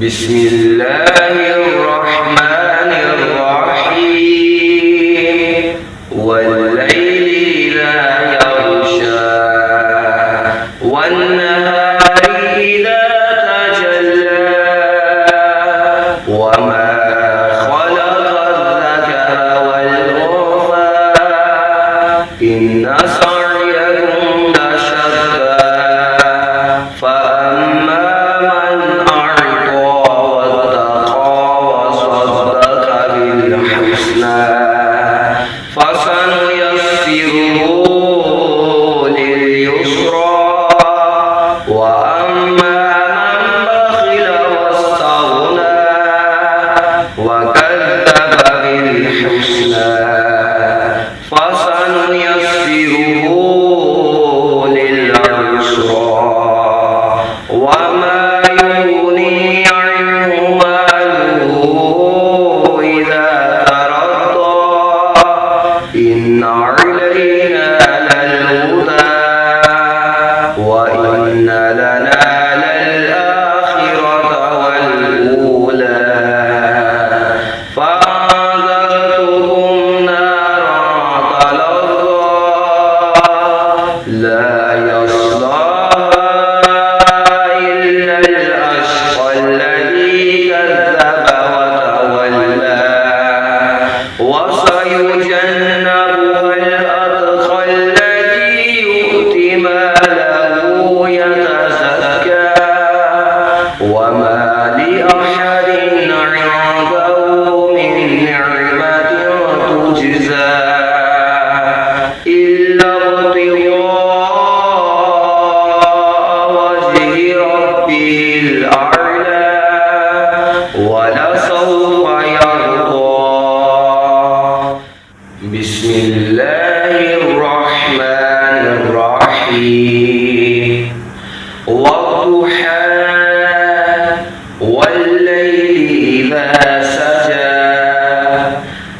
بسم الله الرحمن الرحيم والليل إذا يغشى والنهار إذا تجلى وما خلق الذكر والأنثى إن سعيكم لشتى فأما من أعطى واتقى وصدق بالحسنى فسنيسره لليسرى وأما من بخل واستغنى وكذب بالحسنى فسنيسره للعسرى وما يغني عنه ماله إذا تردى إن علينا للهدى وإن لنا للآخرة والأولى فأنذرتكم نارا تلظى لا يصلاها إلا الأشقى الذي كذب وتولى وسيجنبها الأتقى الذي يؤتي ماله يتزكى وما لأحد عنده من نعمة تجزى إلا ابتغاء وجه ربه الأعلى ولسوف يرضى بسم الله الرحمن الرحيم والضحى والليل إذا سجى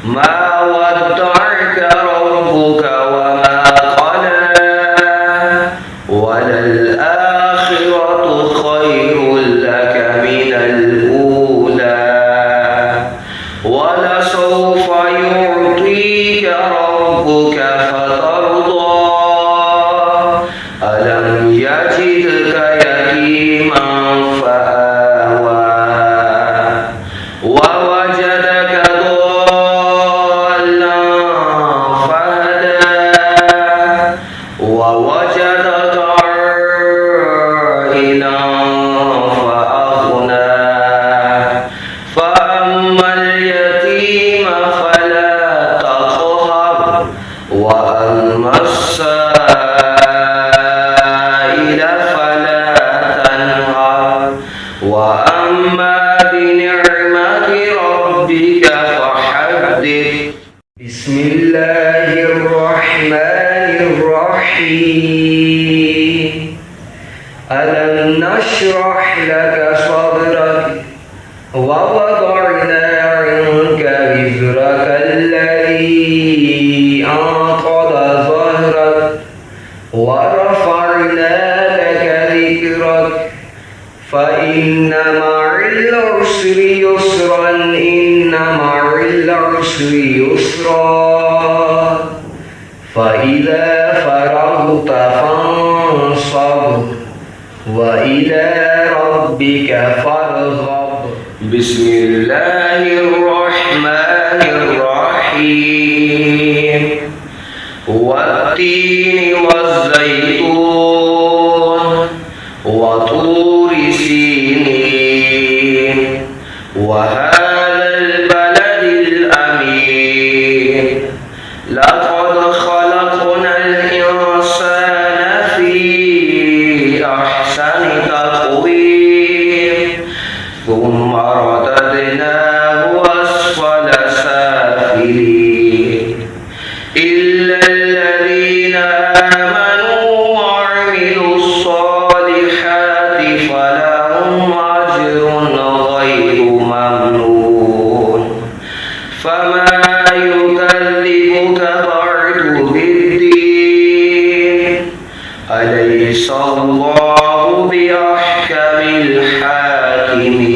ما ودعك ربك وما قلى وللآخرة خير لك من الأولى ولسوف يعطيك ربك فترضى ألم يجدك يتيما فآوى ووجدك ضالا فهدى ووجدك عائلا فأغنى فأما اليتيم فلا تقهر وأما السائل فلا تنهر وأما بنعمة ربك فحدث بسم الله الرحمن الرحيم ألم نشرح لك صدرك ووضعنا عنك وزرك الذي أنقض ظهرك ورفعنا لك ذكرك فإن مع العسر يسرا إن مع العسر يسرا فإذا فرغت فانصب وإلى ربك فارغب بسم الله الرحمن الرحيم والتين والزيتون وطور سينين وهذا البلد الأمين لقد خلقنا الإنسان في أحسن تقويم ثم رددناه أسفل سافلين إلا الذين آمنوا وعملوا الصالحات فلهم أجر غير ممنون فما يكذبك بعد بالدين أليس الله بأحكم الحاكمين